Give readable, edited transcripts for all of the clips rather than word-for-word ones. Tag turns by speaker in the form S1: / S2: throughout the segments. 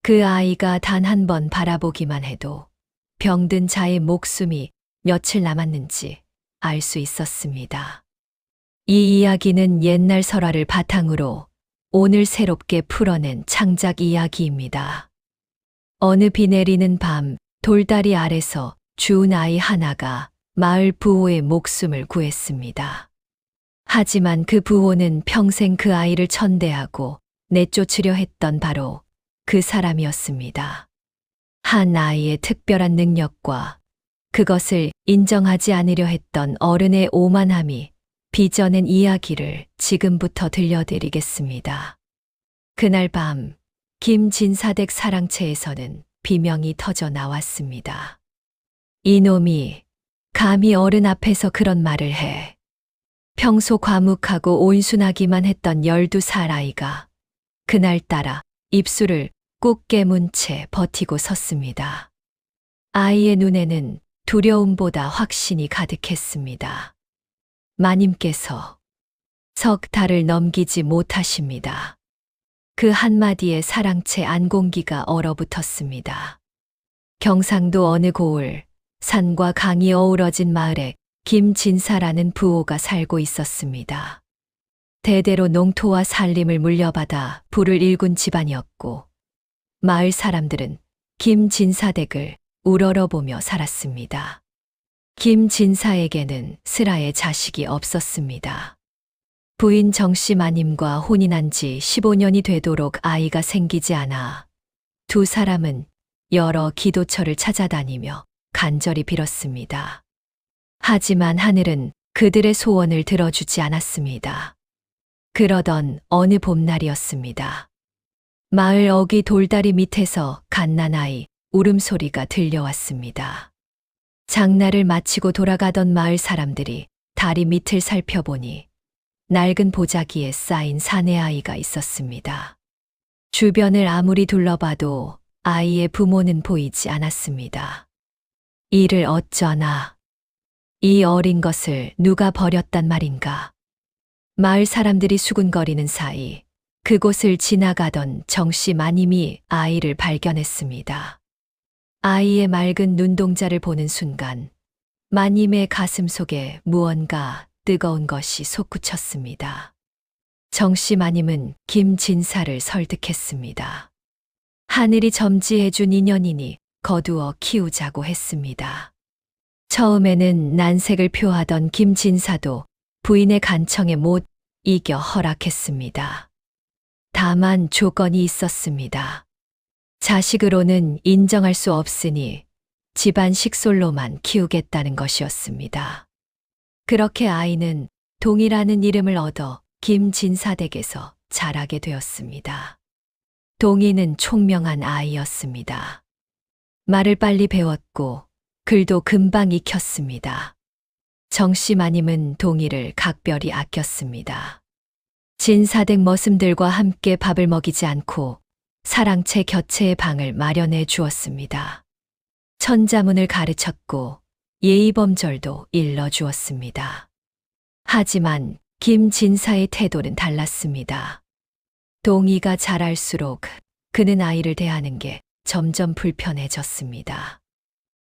S1: 그 아이가 단 한 번 바라보기만 해도 병든 자의 목숨이 며칠 남았는지 알 수 있었습니다. 이 이야기는 옛날 설화를 바탕으로 오늘 새롭게 풀어낸 창작 이야기입니다. 어느 비 내리는 밤 돌다리 아래서 주운 아이 하나가 마을 부호의 목숨을 구했습니다. 하지만 그 부호는 평생 그 아이를 천대하고 내쫓으려 했던 바로 그 사람이었습니다. 한 아이의 특별한 능력과 그것을 인정하지 않으려 했던 어른의 오만함이 빚어낸 이야기를 지금부터 들려드리겠습니다. 그날 밤 김진사댁 사랑채에서는 비명이 터져 나왔습니다. 이놈이 감히 어른 앞에서 그런 말을 해. 평소 과묵하고 온순하기만 했던 12살 아이가 그날따라 입술을 꾹 깨문 채 버티고 섰습니다. 아이의 눈에는 두려움보다 확신이 가득했습니다. 마님께서 석 달을 넘기지 못하십니다. 그 한마디에 사랑채 안공기가 얼어붙었습니다. 경상도 어느 고을, 산과 강이 어우러진 마을에 김진사라는 부호가 살고 있었습니다. 대대로 농토와 살림을 물려받아 부를 일군 집안이었고 마을 사람들은 김진사댁을 우러러보며 살았습니다. 김진사에게는 슬아의 자식이 없었습니다. 부인 정씨 마님과 혼인한 지 15년이 되도록 아이가 생기지 않아 두 사람은 여러 기도처를 찾아다니며 간절히 빌었습니다. 하지만 하늘은 그들의 소원을 들어주지 않았습니다. 그러던 어느 봄날이었습니다. 마을 어귀 돌다리 밑에서 갓난아이 울음소리가 들려왔습니다. 장날을 마치고 돌아가던 마을 사람들이 다리 밑을 살펴보니 낡은 보자기에 쌓인 사내 아이가 있었습니다. 주변을 아무리 둘러봐도 아이의 부모는 보이지 않았습니다. 이를 어쩌나. 이 어린 것을 누가 버렸단 말인가. 마을 사람들이 수군거리는 사이 그곳을 지나가던 정씨 마님이 아이를 발견했습니다. 아이의 맑은 눈동자를 보는 순간 마님의 가슴 속에 무언가 뜨거운 것이 솟구쳤습니다. 정씨 마님은 김진사를 설득했습니다. 하늘이 점지해준 인연이니 거두어 키우자고 했습니다. 처음에는 난색을 표하던 김진사도 부인의 간청에 못 이겨 허락했습니다. 다만 조건이 있었습니다. 자식으로는 인정할 수 없으니 집안 식솔로만 키우겠다는 것이었습니다. 그렇게 아이는 동이라는 이름을 얻어 김진사댁에서 자라게 되었습니다. 동이는 총명한 아이였습니다. 말을 빨리 배웠고 글도 금방 익혔습니다. 정씨 마님은 동이를 각별히 아꼈습니다. 진사댁 머슴들과 함께 밥을 먹이지 않고 사랑채 곁에 방을 마련해 주었습니다. 천자문을 가르쳤고 예의범절도 일러주었습니다. 하지만 김진사의 태도는 달랐습니다. 동이가 자랄수록 그는 아이를 대하는 게 점점 불편해졌습니다.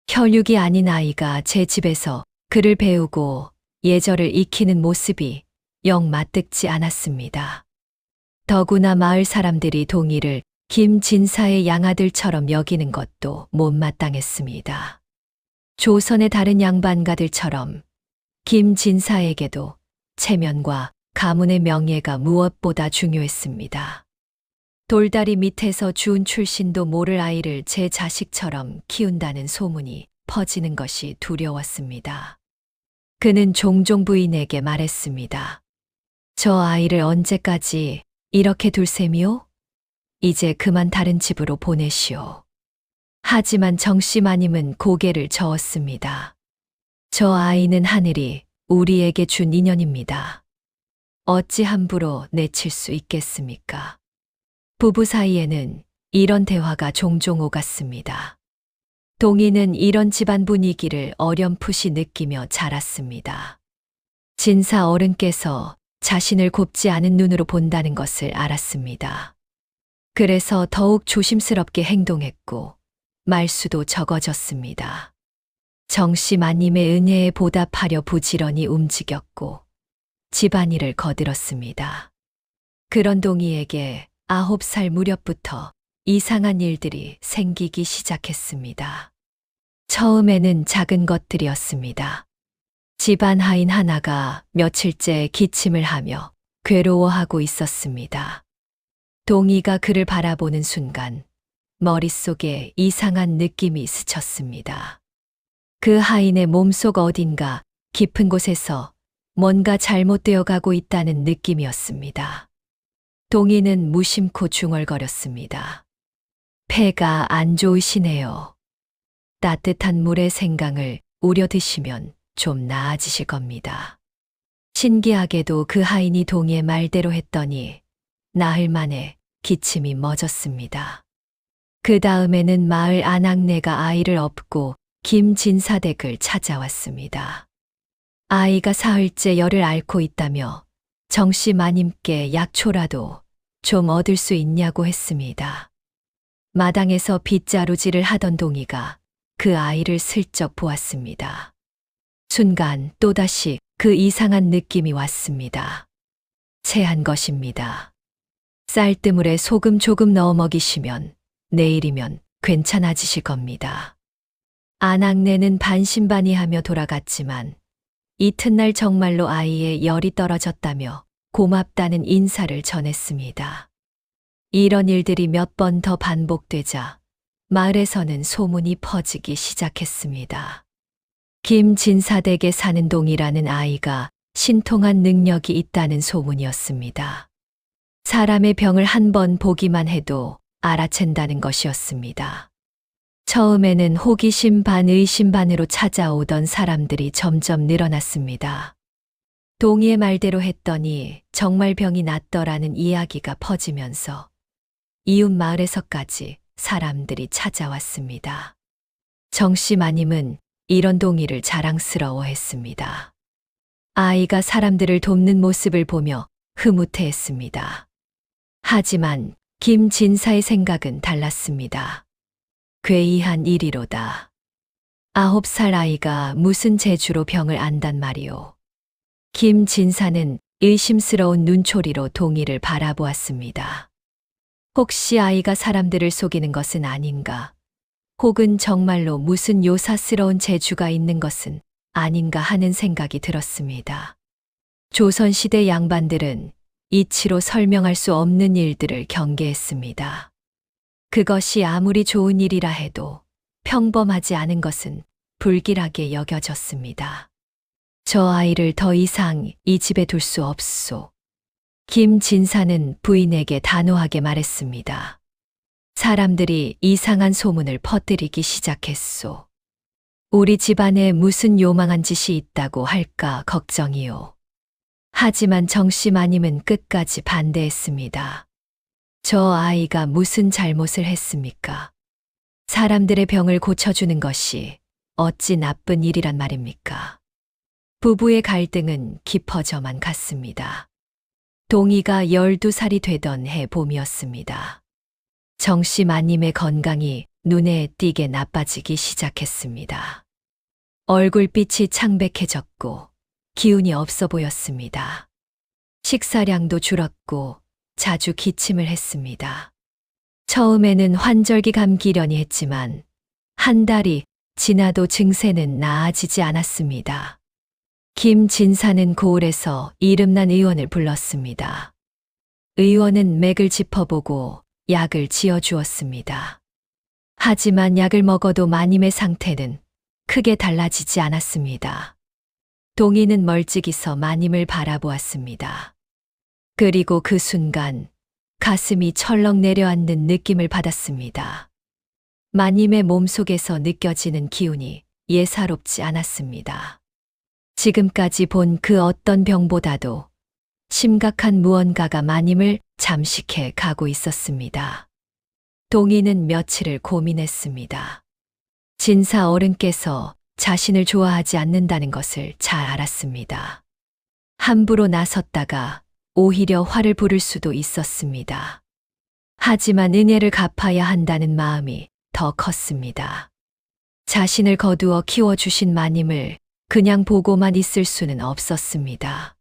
S1: 혈육이 아닌 아이가 제 집에서 글을 배우고 예절을 익히는 모습이 영 맞듣지 않았습니다. 더구나 마을 사람들이 동이를 김진사의 양아들처럼 여기는 것도 못마땅했습니다. 조선의 다른 양반가들처럼 김진사에게도 체면과 가문의 명예가 무엇보다 중요했습니다. 돌다리 밑에서 주운 출신도 모를 아이를 제 자식처럼 키운다는 소문이 퍼지는 것이 두려웠습니다. 그는 종종 부인에게 말했습니다. 저 아이를 언제까지 이렇게 둘 셈이요? 이제 그만 다른 집으로 보내시오. 하지만 정씨 마님은 고개를 저었습니다. 저 아이는 하늘이 우리에게 준 인연입니다. 어찌 함부로 내칠 수 있겠습니까? 부부 사이에는 이런 대화가 종종 오갔습니다. 동이는 이런 집안 분위기를 어렴풋이 느끼며 자랐습니다. 진사 어른께서 자신을 곱지 않은 눈으로 본다는 것을 알았습니다. 그래서 더욱 조심스럽게 행동했고 말수도 적어졌습니다. 정씨 마님의 은혜에 보답하려 부지런히 움직였고 집안일을 거들었습니다. 그런 동이에게 9살 무렵부터 이상한 일들이 생기기 시작했습니다. 처음에는 작은 것들이었습니다. 집안 하인 하나가 며칠째 기침을 하며 괴로워하고 있었습니다. 동이가 그를 바라보는 순간 머릿속에 이상한 느낌이 스쳤습니다. 그 하인의 몸속 어딘가 깊은 곳에서 뭔가 잘못되어 가고 있다는 느낌이었습니다. 동이는 무심코 중얼거렸습니다. 폐가 안 좋으시네요. 따뜻한 물에 생강을 우려 드시면 좀 나아지실 겁니다. 신기하게도 그 하인이 동이의 말대로 했더니 나흘 만에 기침이 멎었습니다. 그 다음에는 마을 아낙네가 아이를 업고 김진사댁을 찾아왔습니다. 아이가 사흘째 열을 앓고 있다며 정씨 마님께 약초라도 좀 얻을 수 있냐고 했습니다. 마당에서 빗자루질을 하던 동이가 그 아이를 슬쩍 보았습니다. 순간 또다시 그 이상한 느낌이 왔습니다. 체한 것입니다. 쌀뜨물에 소금 조금 넣어 먹이시면 내일이면 괜찮아지실 겁니다. 아낙네는 반신반의하며 돌아갔지만 이튿날 정말로 아이의 열이 떨어졌다며 고맙다는 인사를 전했습니다. 이런 일들이 몇 번 더 반복되자 마을에서는 소문이 퍼지기 시작했습니다. 김진사댁에 사는 동이라는 아이가 신통한 능력이 있다는 소문이었습니다. 사람의 병을 한 번 보기만 해도 알아챈다는 것이었습니다. 처음에는 호기심 반 의심 반으로 찾아오던 사람들이 점점 늘어났습니다. 동이의 말대로 했더니 정말 병이 낫더라는 이야기가 퍼지면서 이웃 마을에서까지 사람들이 찾아왔습니다. 정씨 마님은 이런 동이를 자랑스러워했습니다. 아이가 사람들을 돕는 모습을 보며 흐뭇해했습니다. 하지만 김진사의 생각은 달랐습니다. 괴이한 일이로다. 9살 아이가 무슨 재주로 병을 안단 말이오. 김진사는 의심스러운 눈초리로 동이를 바라보았습니다. 혹시 아이가 사람들을 속이는 것은 아닌가? 혹은 정말로 무슨 요사스러운 재주가 있는 것은 아닌가 하는 생각이 들었습니다. 조선시대 양반들은 이치로 설명할 수 없는 일들을 경계했습니다. 그것이 아무리 좋은 일이라 해도 평범하지 않은 것은 불길하게 여겨졌습니다. 저 아이를 더 이상 이 집에 둘 수 없소. 김진사는 부인에게 단호하게 말했습니다. 사람들이 이상한 소문을 퍼뜨리기 시작했소. 우리 집안에 무슨 요망한 짓이 있다고 할까 걱정이요. 하지만 정씨 마님은 끝까지 반대했습니다. 저 아이가 무슨 잘못을 했습니까? 사람들의 병을 고쳐주는 것이 어찌 나쁜 일이란 말입니까? 부부의 갈등은 깊어져만 갔습니다. 동이가 12살이 되던 해 봄이었습니다. 정씨 마님의 건강이 눈에 띄게 나빠지기 시작했습니다. 얼굴빛이 창백해졌고 기운이 없어 보였습니다. 식사량도 줄었고 자주 기침을 했습니다. 처음에는 환절기 감기려니 했지만 한 달이 지나도 증세는 나아지지 않았습니다. 김진사는 고을에서 이름난 의원을 불렀습니다. 의원은 맥을 짚어보고 약을 지어주었습니다. 하지만 약을 먹어도 마님의 상태는 크게 달라지지 않았습니다. 동이는 멀찍이 서 마님을 바라보았습니다. 그리고 그 순간 가슴이 철렁 내려앉는 느낌을 받았습니다. 마님의 몸속에서 느껴지는 기운이 예사롭지 않았습니다. 지금까지 본 그 어떤 병보다도 심각한 무언가가 마님을 잠식해 가고 있었습니다. 동이는 며칠을 고민했습니다. 진사 어른께서 자신을 좋아하지 않는다는 것을 잘 알았습니다. 함부로 나섰다가 오히려 화를 부를 수도 있었습니다. 하지만 은혜를 갚아야 한다는 마음이 더 컸습니다. 자신을 거두어 키워주신 마님을 그냥 보고만 있을 수는 없었습니다.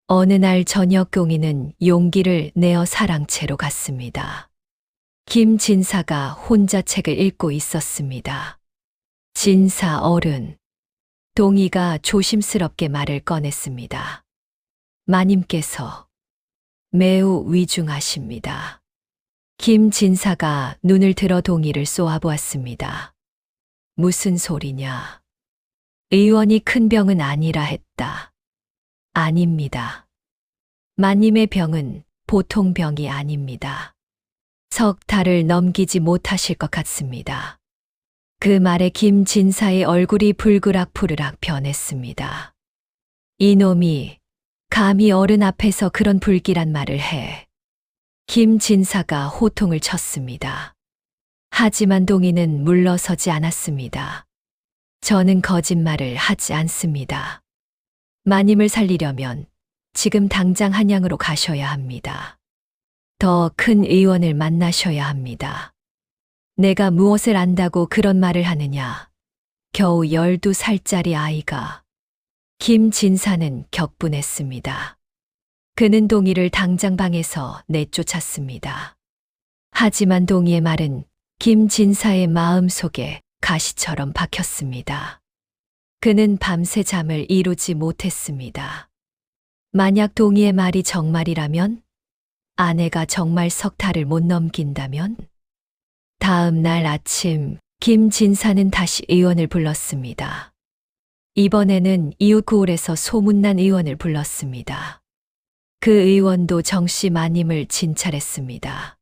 S1: 어느 날 저녁 동이는 용기를 내어 사랑채로 갔습니다. 김진사가 혼자 책을 읽고 있었습니다. 진사 어른. 동이가 조심스럽게 말을 꺼냈습니다. 마님께서 매우 위중하십니다. 김진사가 눈을 들어 동이를 쏘아보았습니다. 무슨 소리냐? 의원이 큰 병은 아니라 했다. 아닙니다. 마님의 병은 보통 병이 아닙니다. 석 달을 넘기지 못하실 것 같습니다. 그 말에 김진사의 얼굴이 불그락부르락 변했습니다. 이놈이 감히 어른 앞에서 그런 불길한 말을 해. 김진사가 호통을 쳤습니다. 하지만 동이는 물러서지 않았습니다. 저는 거짓말을 하지 않습니다. 마님을 살리려면 지금 당장 한양으로 가셔야 합니다. 더 큰 의원을 만나셔야 합니다. 내가 무엇을 안다고 그런 말을 하느냐. 겨우 12살짜리 아이가. 김진사는 격분했습니다. 그는 동이를 당장 방에서 내쫓았습니다. 하지만 동이의 말은 김진사의 마음 속에 가시처럼 박혔습니다. 그는 밤새 잠을 이루지 못했습니다. 만약 동이의 말이 정말이라면, 아내가 정말 석 달을 못 넘긴다면? 다음 날 아침 김진사는 다시 의원을 불렀습니다. 이번에는 이웃 고을에서 소문난 의원을 불렀습니다. 그 의원도 정씨 마님을 진찰했습니다.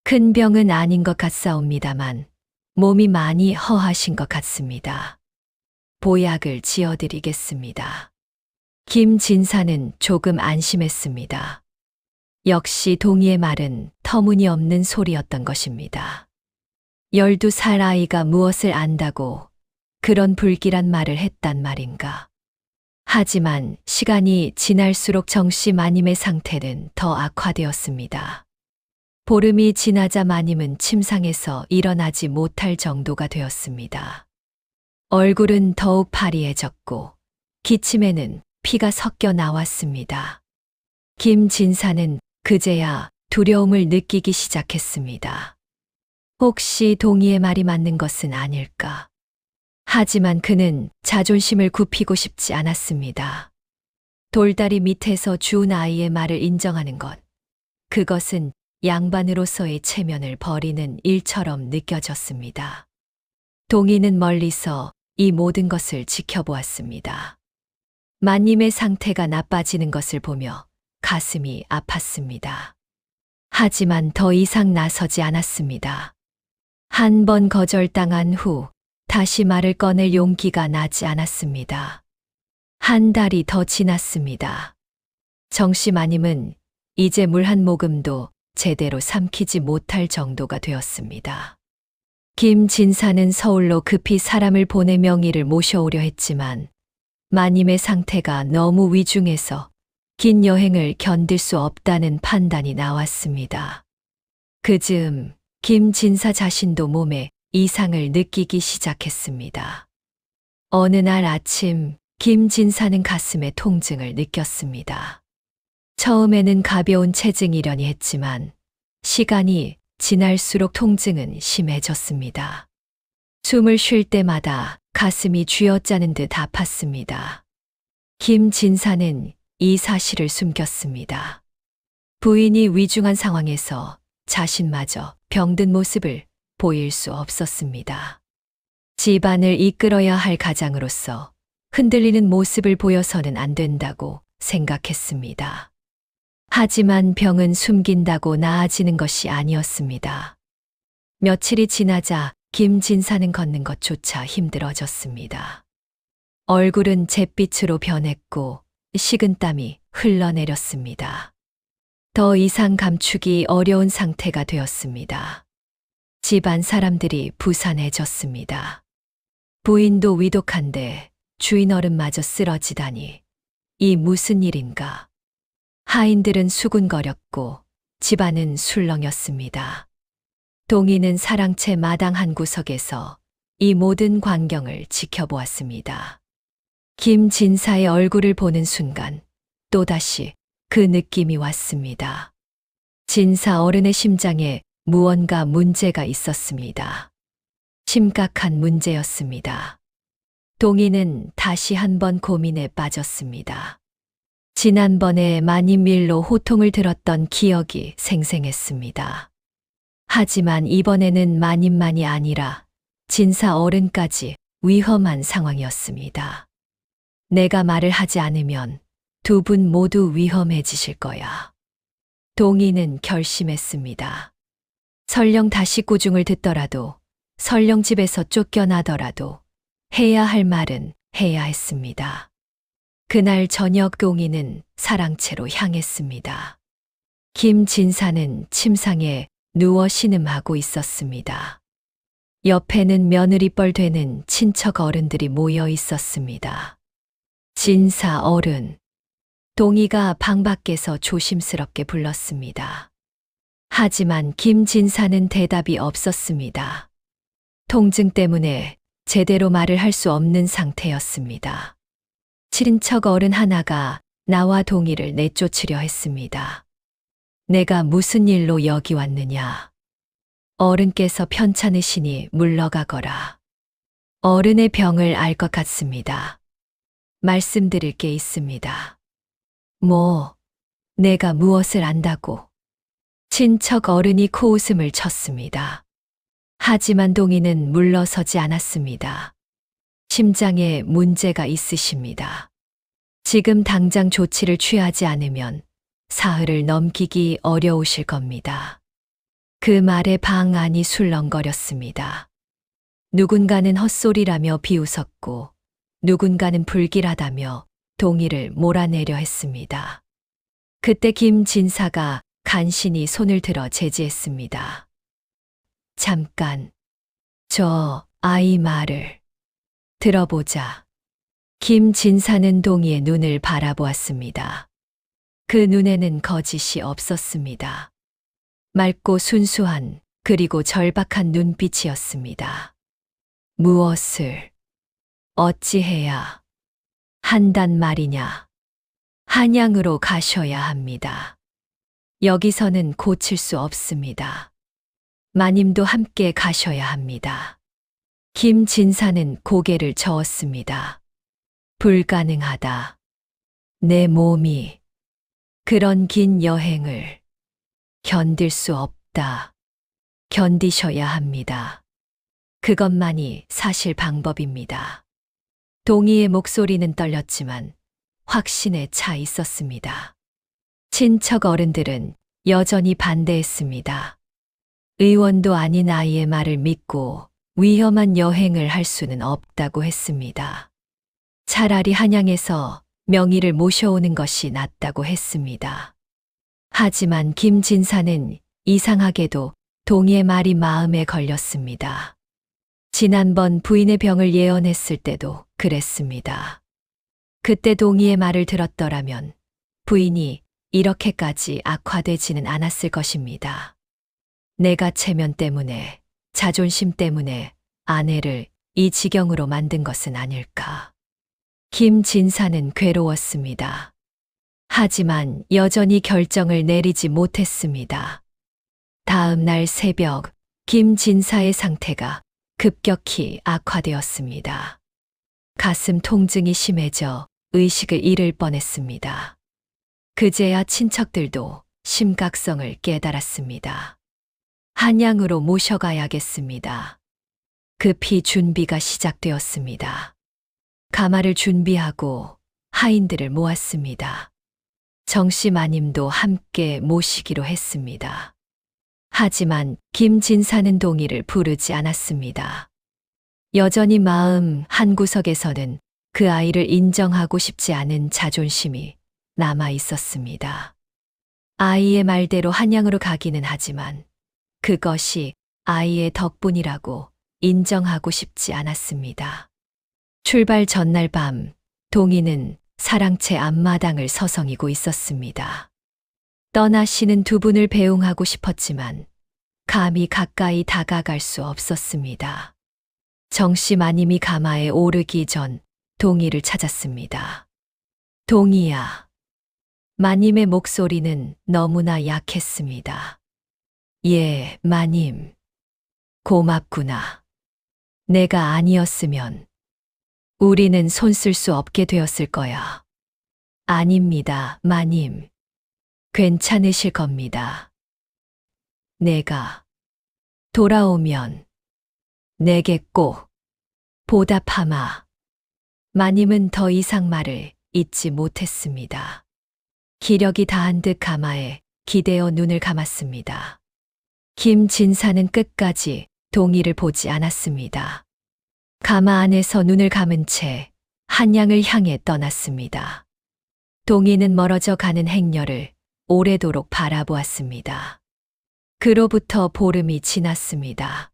S1: 큰 병은 아닌 것 같사옵니다만 몸이 많이 허하신 것 같습니다. 보약을 지어드리겠습니다. 김진사는 조금 안심했습니다. 역시 동이의 말은 터무니없는 소리였던 것입니다. 12살 아이가 무엇을 안다고 그런 불길한 말을 했단 말인가. 하지만 시간이 지날수록 정씨 마님의 상태는 더 악화되었습니다. 보름이 지나자 마님은 침상에서 일어나지 못할 정도가 되었습니다. 얼굴은 더욱 파리해졌고 기침에는 피가 섞여 나왔습니다. 김진사는 그제야 두려움을 느끼기 시작했습니다. 혹시 동이의 말이 맞는 것은 아닐까? 하지만 그는 자존심을 굽히고 싶지 않았습니다. 돌다리 밑에서 죽은 아이의 말을 인정하는 것, 그것은 양반으로서의 체면을 버리는 일처럼 느껴졌습니다. 동이는 멀리서 이 모든 것을 지켜보았습니다. 마님의 상태가 나빠지는 것을 보며 가슴이 아팠습니다. 하지만 더 이상 나서지 않았습니다. 한 번 거절당한 후 다시 말을 꺼낼 용기가 나지 않았습니다. 한 달이 더 지났습니다. 정씨 마님은 이제 물 한 모금도 제대로 삼키지 못할 정도가 되었습니다. 김진사는 서울로 급히 사람을 보내 명의를 모셔오려 했지만 마님의 상태가 너무 위중해서 긴 여행을 견딜 수 없다는 판단이 나왔습니다. 그 즈음 김진사 자신도 몸에 이상을 느끼기 시작했습니다. 어느 날 아침 김진사는 가슴에 통증을 느꼈습니다. 처음에는 가벼운 체증이려니 했지만 시간이 지날수록 통증은 심해졌습니다. 숨을 쉴 때마다 가슴이 쥐어짜는 듯 아팠습니다. 김진사는 이 사실을 숨겼습니다. 부인이 위중한 상황에서 자신마저 병든 모습을 보일 수 없었습니다. 집안을 이끌어야 할 가장으로서 흔들리는 모습을 보여서는 안 된다고 생각했습니다. 하지만 병은 숨긴다고 나아지는 것이 아니었습니다. 며칠이 지나자 김진사는 걷는 것조차 힘들어졌습니다. 얼굴은 잿빛으로 변했고 식은땀이 흘러내렸습니다. 더 이상 감추기 어려운 상태가 되었습니다. 집안 사람들이 부산해졌습니다. 부인도 위독한데 주인 어른마저 쓰러지다니 이 무슨 일인가. 하인들은 수군거렸고 집안은 술렁였습니다. 동희는 사랑채 마당 한 구석에서 이 모든 광경을 지켜보았습니다. 김진사의 얼굴을 보는 순간 또다시 그 느낌이 왔습니다. 진사 어른의 심장에 무언가 문제가 있었습니다. 심각한 문제였습니다. 동희는 다시 한번 고민에 빠졌습니다. 지난번에 마님밀로 호통을 들었던 기억이 생생했습니다. 하지만 이번에는 마님만이 아니라 진사 어른까지 위험한 상황이었습니다. 내가 말을 하지 않으면 두 분 모두 위험해지실 거야. 동희는 결심했습니다. 설령 다시 꾸중을 듣더라도, 설령 집에서 쫓겨나더라도 해야 할 말은 해야 했습니다. 그날 저녁 동희는 사랑채로 향했습니다. 김진사는 침상에 누워 신음하고 있었습니다. 옆에는 며느리뻘 되는 친척 어른들이 모여 있었습니다. 진사 어른. 동희가 방 밖에서 조심스럽게 불렀습니다. 하지만 김진사는 대답이 없었습니다. 통증 때문에 제대로 말을 할 수 없는 상태였습니다. 친척 어른 하나가 나와 동희를 내쫓으려 했습니다. 내가 무슨 일로 여기 왔느냐. 어른께서 편찮으시니 물러가거라. 어른의 병을 알 것 같습니다. 말씀드릴 게 있습니다. 내가 무엇을 안다고. 친척 어른이 코웃음을 쳤습니다. 하지만 동희는 물러서지 않았습니다. 심장에 문제가 있으십니다. 지금 당장 조치를 취하지 않으면 사흘을 넘기기 어려우실 겁니다. 그 말에 방 안이 술렁거렸습니다. 누군가는 헛소리라며 비웃었고 누군가는 불길하다며 동희를 몰아내려 했습니다. 그때 김진사가 간신히 손을 들어 제지했습니다. 잠깐, 저 아이 말을 들어보자. 김진사는 동희의 눈을 바라보았습니다. 그 눈에는 거짓이 없었습니다. 맑고 순수한 그리고 절박한 눈빛이었습니다. 무엇을 어찌해야 한단 말이냐. 한양으로 가셔야 합니다. 여기서는 고칠 수 없습니다. 마님도 함께 가셔야 합니다. 김진사는 고개를 저었습니다. 불가능하다. 내 몸이 그런 긴 여행을 견딜 수 없다. 견디셔야 합니다. 그것만이 사실 방법입니다. 동희의 목소리는 떨렸지만 확신에 차 있었습니다. 친척 어른들은 여전히 반대했습니다. 의원도 아닌 아이의 말을 믿고 위험한 여행을 할 수는 없다고 했습니다. 차라리 한양에서 명의를 모셔오는 것이 낫다고 했습니다. 하지만 김진사는 이상하게도 동희의 말이 마음에 걸렸습니다. 지난번 부인의 병을 예언했을 때도 그랬습니다. 그때 동희의 말을 들었더라면 부인이 이렇게까지 악화되지는 않았을 것입니다. 내가 체면 때문에, 자존심 때문에 아내를 이 지경으로 만든 것은 아닐까. 김진사는 괴로웠습니다. 하지만 여전히 결정을 내리지 못했습니다. 다음 날 새벽, 김진사의 상태가 급격히 악화되었습니다. 가슴 통증이 심해져 의식을 잃을 뻔했습니다. 그제야 친척들도 심각성을 깨달았습니다. 한양으로 모셔가야겠습니다. 급히 준비가 시작되었습니다. 가마를 준비하고 하인들을 모았습니다. 정씨 마님도 함께 모시기로 했습니다. 하지만 김진사는 동희를 부르지 않았습니다. 여전히 마음 한구석에서는 그 아이를 인정하고 싶지 않은 자존심이 남아 있었습니다. 아이의 말대로 한양으로 가기는 하지만 그것이 아이의 덕분이라고 인정하고 싶지 않았습니다. 출발 전날 밤, 동희는 사랑채 앞마당을 서성이고 있었습니다. 떠나시는 두 분을 배웅하고 싶었지만 감히 가까이 다가갈 수 없었습니다. 정씨 마님이 가마에 오르기 전 동희를 찾았습니다. 동희야. 마님의 목소리는 너무나 약했습니다. 예, 마님. 고맙구나. 내가 아니었으면 우리는 손 쓸 수 없게 되었을 거야. 아닙니다, 마님. 괜찮으실 겁니다. 내가 돌아오면 내게 꼭 보답하마. 마님은 더 이상 말을 잇지 못했습니다. 기력이 다한 듯 가마에 기대어 눈을 감았습니다. 김진사는 끝까지 동희를 보지 않았습니다. 가마 안에서 눈을 감은 채 한양을 향해 떠났습니다. 동희는 멀어져 가는 행렬을 오래도록 바라보았습니다. 그로부터 보름이 지났습니다.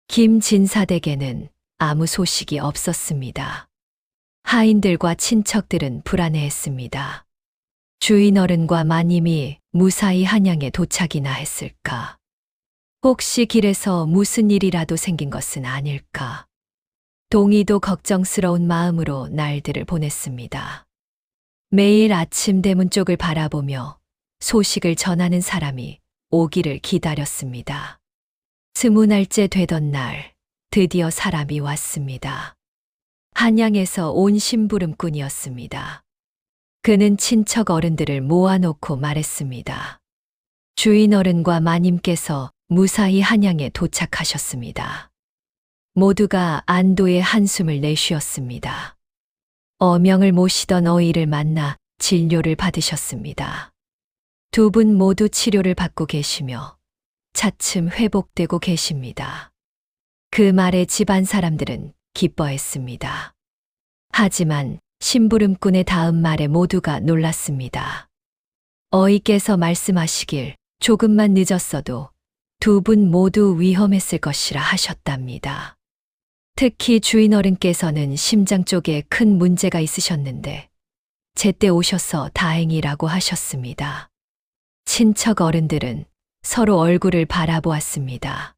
S1: 김진사 댁에는 아무 소식이 없었습니다. 하인들과 친척들은 불안해했습니다. 주인 어른과 마님이 무사히 한양에 도착이나 했을까? 혹시 길에서 무슨 일이라도 생긴 것은 아닐까? 동희도 걱정스러운 마음으로 날들을 보냈습니다. 매일 아침 대문 쪽을 바라보며 소식을 전하는 사람이 오기를 기다렸습니다. 20날째 되던 날, 드디어 사람이 왔습니다. 한양에서 온 심부름꾼이었습니다. 그는 친척 어른들을 모아놓고 말했습니다. 주인 어른과 마님께서 무사히 한양에 도착하셨습니다. 모두가 안도의 한숨을 내쉬었습니다. 어명을 모시던 어이를 만나 진료를 받으셨습니다. 두 분 모두 치료를 받고 계시며 차츰 회복되고 계십니다. 그 말에 집안 사람들은 기뻐했습니다. 하지만 심부름꾼의 다음 말에 모두가 놀랐습니다. 어이께서 말씀하시길 조금만 늦었어도 두 분 모두 위험했을 것이라 하셨답니다. 특히 주인 어른께서는 심장 쪽에 큰 문제가 있으셨는데 제때 오셔서 다행이라고 하셨습니다. 친척 어른들은 서로 얼굴을 바라보았습니다.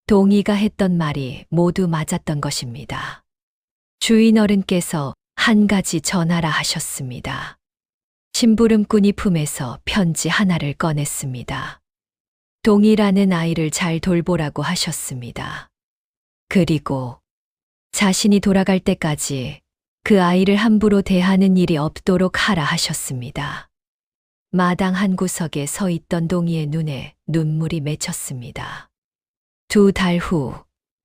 S1: 동희가 했던 말이 모두 맞았던 것입니다. 주인 어른께서 한 가지 전하라 하셨습니다. 심부름꾼이 품에서 편지 하나를 꺼냈습니다. 동희라는 아이를 잘 돌보라고 하셨습니다. 그리고 자신이 돌아갈 때까지 그 아이를 함부로 대하는 일이 없도록 하라 하셨습니다. 마당 한 구석에 서 있던 동희의 눈에 눈물이 맺혔습니다. 2달 후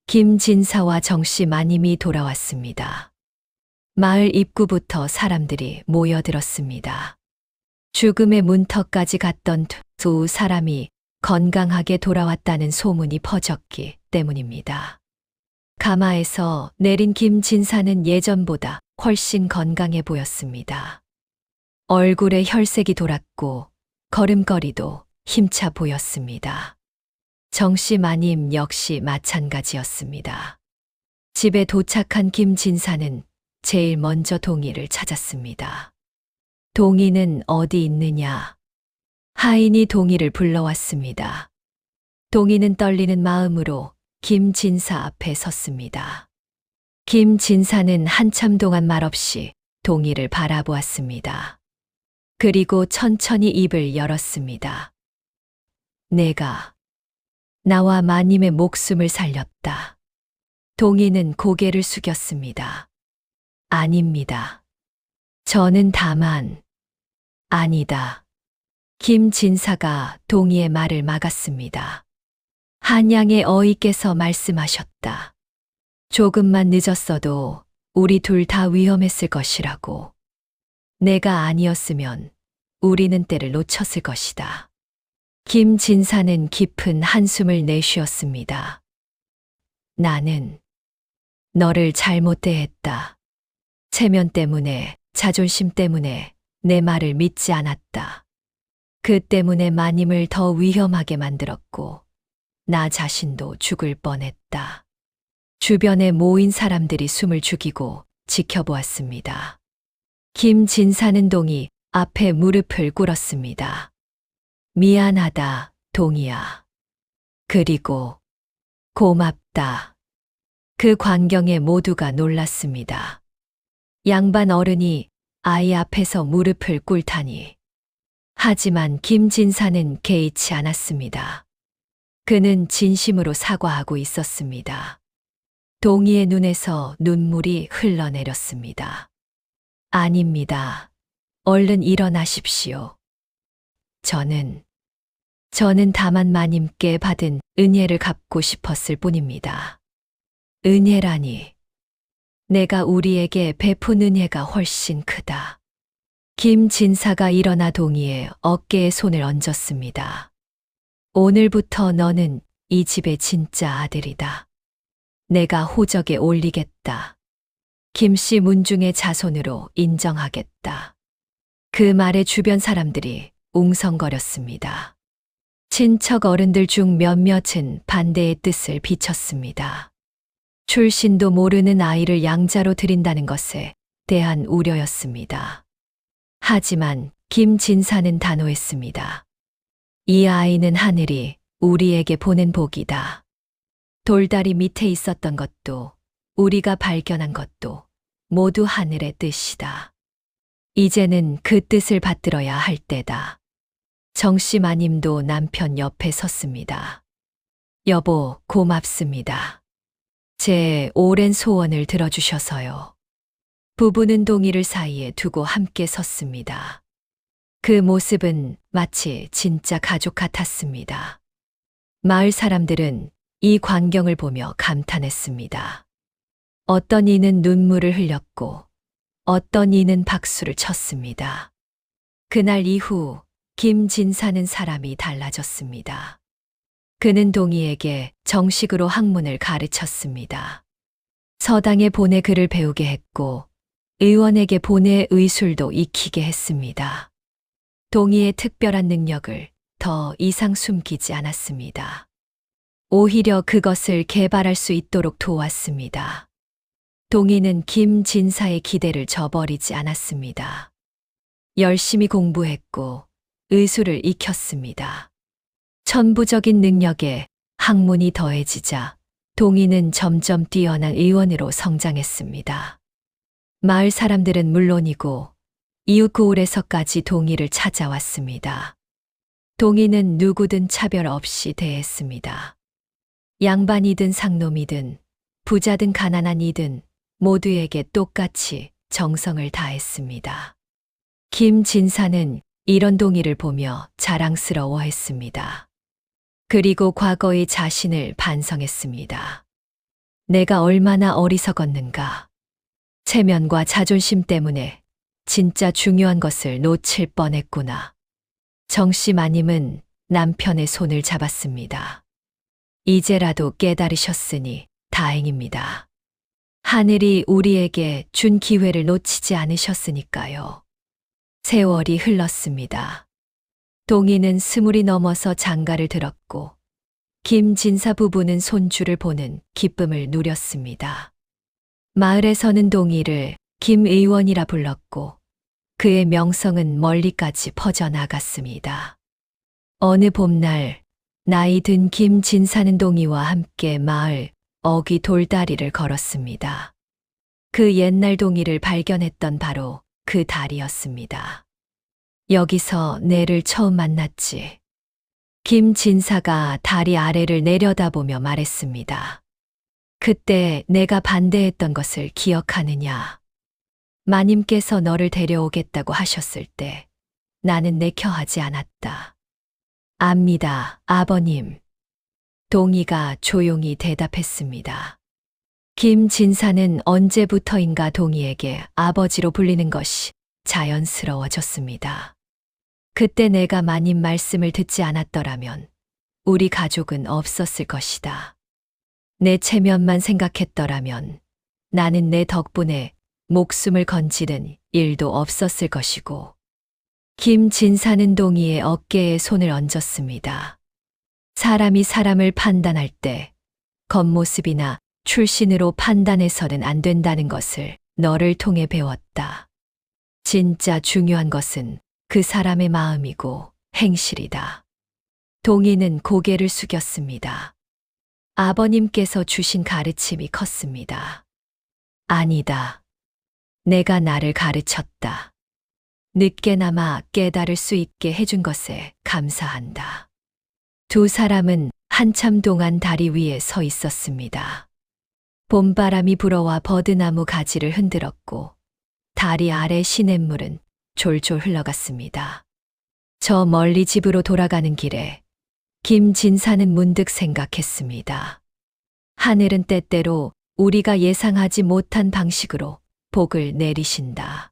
S1: 김진사와 정씨 마님이 돌아왔습니다. 마을 입구부터 사람들이 모여들었습니다. 죽음의 문턱까지 갔던 두 사람이 건강하게 돌아왔다는 소문이 퍼졌기 때문입니다. 가마에서 내린 김진사는 예전보다 훨씬 건강해 보였습니다. 얼굴에 혈색이 돌았고 걸음걸이도 힘차 보였습니다. 정씨 마님 역시 마찬가지였습니다. 집에 도착한 김진사는 제일 먼저 동희를 찾았습니다. 동희는 어디 있느냐? 하인이 동희를 불러왔습니다. 동희는 떨리는 마음으로 김진사 앞에 섰습니다. 김진사는 한참 동안 말없이 동희를 바라보았습니다. 그리고 천천히 입을 열었습니다. 내가 나와 마님의 목숨을 살렸다. 동희는 고개를 숙였습니다. 아닙니다. 저는 다만 아니다. 김진사가 동희의 말을 막았습니다. 한양의 어이께서 말씀하셨다. 조금만 늦었어도 우리 둘 다 위험했을 것이라고. 내가 아니었으면 우리는 때를 놓쳤을 것이다. 김진사는 깊은 한숨을 내쉬었습니다. 나는 너를 잘못 대했다. 체면 때문에, 자존심 때문에 내 말을 믿지 않았다. 그 때문에 마님을 더 위험하게 만들었고 나 자신도 죽을 뻔했다. 주변에 모인 사람들이 숨을 죽이고 지켜보았습니다. 김진사는 동희 앞에 무릎을 꿇었습니다. 미안하다, 동이야. 그리고 고맙다. 그 광경에 모두가 놀랐습니다. 양반 어른이 아이 앞에서 무릎을 꿇다니. 하지만 김진사는 개의치 않았습니다. 그는 진심으로 사과하고 있었습니다. 동희의 눈에서 눈물이 흘러내렸습니다. 아닙니다. 얼른 일어나십시오. 저는 다만 마님께 받은 은혜를 갚고 싶었을 뿐입니다. 은혜라니. 내가 우리에게 베푼 은혜가 훨씬 크다. 김진사가 일어나 동희의 어깨에 손을 얹었습니다. 오늘부터 너는 이 집의 진짜 아들이다. 내가 호적에 올리겠다. 김씨 문중의 자손으로 인정하겠다. 그 말에 주변 사람들이 웅성거렸습니다. 친척 어른들 중 몇몇은 반대의 뜻을 비쳤습니다. 출신도 모르는 아이를 양자로 들인다는 것에 대한 우려였습니다. 하지만 김진사는 단호했습니다. 이 아이는 하늘이 우리에게 보낸 복이다. 돌다리 밑에 있었던 것도 우리가 발견한 것도 모두 하늘의 뜻이다. 이제는 그 뜻을 받들어야 할 때다. 정씨 마님도 남편 옆에 섰습니다. 여보, 고맙습니다. 제 오랜 소원을 들어주셔서요. 부부는 동희를 사이에 두고 함께 섰습니다. 그 모습은 마치 진짜 가족 같았습니다. 마을 사람들은 이 광경을 보며 감탄했습니다. 어떤 이는 눈물을 흘렸고 어떤 이는 박수를 쳤습니다. 그날 이후 김진사는 사람이 달라졌습니다. 그는 동희에게 정식으로 학문을 가르쳤습니다. 서당에 보내 글을 배우게 했고 의원에게 보내 의술도 익히게 했습니다. 동희의 특별한 능력을 더 이상 숨기지 않았습니다. 오히려 그것을 개발할 수 있도록 도왔습니다. 동희는 김진사의 기대를 저버리지 않았습니다. 열심히 공부했고 의술을 익혔습니다. 천부적인 능력에 학문이 더해지자 동희는 점점 뛰어난 의원으로 성장했습니다. 마을 사람들은 물론이고 이웃 고을에서까지 동희를 찾아왔습니다. 동희는 누구든 차별 없이 대했습니다. 양반이든 상놈이든 부자든 가난한 이든 모두에게 똑같이 정성을 다했습니다. 김진사는 이런 동희를 보며 자랑스러워했습니다. 그리고 과거의 자신을 반성했습니다. 내가 얼마나 어리석었는가. 체면과 자존심 때문에 진짜 중요한 것을 놓칠 뻔했구나. 정씨 마님은 남편의 손을 잡았습니다. 이제라도 깨달으셨으니 다행입니다. 하늘이 우리에게 준 기회를 놓치지 않으셨으니까요. 세월이 흘렀습니다. 동희는 20이 넘어서 장가를 들었고 김진사 부부는 손주를 보는 기쁨을 누렸습니다. 마을에서는 동희를 김 의원이라 불렀고 그의 명성은 멀리까지 퍼져나갔습니다. 어느 봄날 나이 든 김진사는 동희와 함께 마을 어귀 돌다리를 걸었습니다. 그 옛날 동희를 발견했던 바로 그 다리였습니다. 여기서 내를 처음 만났지. 김진사가 다리 아래를 내려다보며 말했습니다. 그때 내가 반대했던 것을 기억하느냐? 마님께서 너를 데려오겠다고 하셨을 때 나는 내켜하지 않았다. 압니다, 아버님. 동희가 조용히 대답했습니다. 김진사는 언제부터인가 동희에게 아버지로 불리는 것이 자연스러워졌습니다. 그때 내가 마님 말씀을 듣지 않았더라면 우리 가족은 없었을 것이다. 내 체면만 생각했더라면 나는 내 덕분에 목숨을 건지는 일도 없었을 것이고. 김진사는 동희의 어깨에 손을 얹었습니다. 사람이 사람을 판단할 때 겉모습이나 출신으로 판단해서는 안 된다는 것을 너를 통해 배웠다. 진짜 중요한 것은 그 사람의 마음이고 행실이다. 동희는 고개를 숙였습니다. 아버님께서 주신 가르침이 컸습니다. 아니다. 내가 나를 가르쳤다. 늦게나마 깨달을 수 있게 해준 것에 감사한다. 두 사람은 한참 동안 다리 위에 서 있었습니다. 봄바람이 불어와 버드나무 가지를 흔들었고 다리 아래 시냇물은 졸졸 흘러갔습니다. 저 멀리 집으로 돌아가는 길에 김진사는 문득 생각했습니다. 하늘은 때때로 우리가 예상하지 못한 방식으로 복을 내리신다.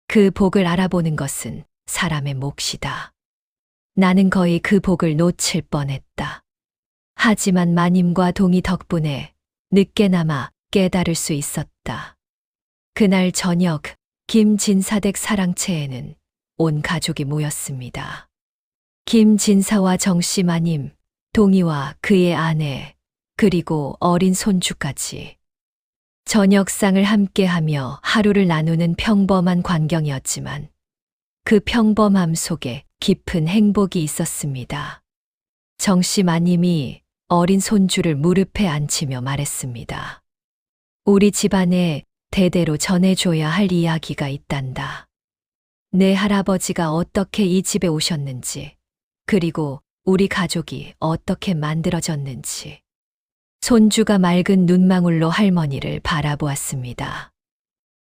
S1: 그 복을 알아보는 것은 사람의 몫이다. 나는 거의 그 복을 놓칠 뻔했다. 하지만 마님과 동희 덕분에 늦게나마 깨달을 수 있었다. 그날 저녁 김진사댁 사랑채에는 온 가족이 모였습니다. 김진사와 정씨 마님, 동희와 그의 아내, 그리고 어린 손주까지. 저녁상을 함께하며 하루를 나누는 평범한 광경이었지만 그 평범함 속에 깊은 행복이 있었습니다. 정씨 마님이 어린 손주를 무릎에 앉히며 말했습니다. 우리 집안에 대대로 전해줘야 할 이야기가 있단다. 내 할아버지가 어떻게 이 집에 오셨는지, 그리고 우리 가족이 어떻게 만들어졌는지. 손주가 맑은 눈망울로 할머니를 바라보았습니다.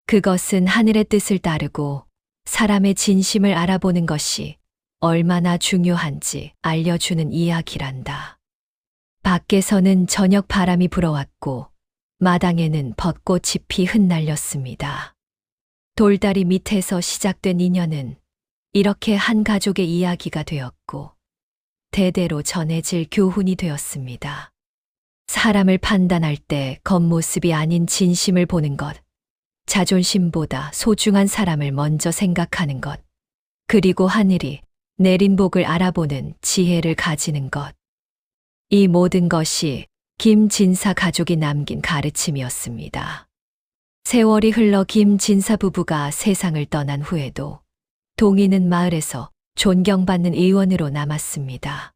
S1: 그것은 하늘의 뜻을 따르고 사람의 진심을 알아보는 것이 얼마나 중요한지 알려주는 이야기란다. 밖에서는 저녁 바람이 불어왔고 마당에는 벚꽃 잎이 흩날렸습니다. 돌다리 밑에서 시작된 인연은 이렇게 한 가족의 이야기가 되었고 대대로 전해질 교훈이 되었습니다. 사람을 판단할 때 겉모습이 아닌 진심을 보는 것, 자존심보다 소중한 사람을 먼저 생각하는 것, 그리고 하늘이 내린 복을 알아보는 지혜를 가지는 것. 이 모든 것이 김진사 가족이 남긴 가르침이었습니다. 세월이 흘러 김진사 부부가 세상을 떠난 후에도 동희는 마을에서 존경받는 의원으로 남았습니다.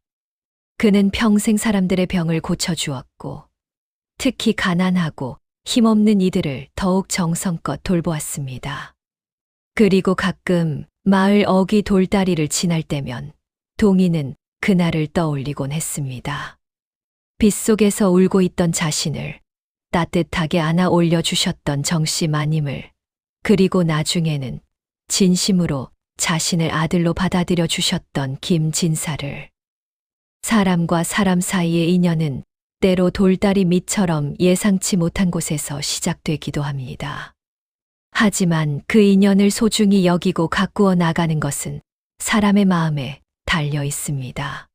S1: 그는 평생 사람들의 병을 고쳐주었고 특히 가난하고 힘없는 이들을 더욱 정성껏 돌보았습니다. 그리고 가끔 마을 어귀 돌다리를 지날 때면 동희는 그날을 떠올리곤 했습니다. 빗속에서 울고 있던 자신을 따뜻하게 안아 올려주셨던 정씨 마님을, 그리고 나중에는 진심으로 자신을 아들로 받아들여 주셨던 김진사를. 사람과 사람 사이의 인연은 때로 돌다리 밑처럼 예상치 못한 곳에서 시작되기도 합니다. 하지만 그 인연을 소중히 여기고 가꾸어 나가는 것은 사람의 마음에 달려 있습니다.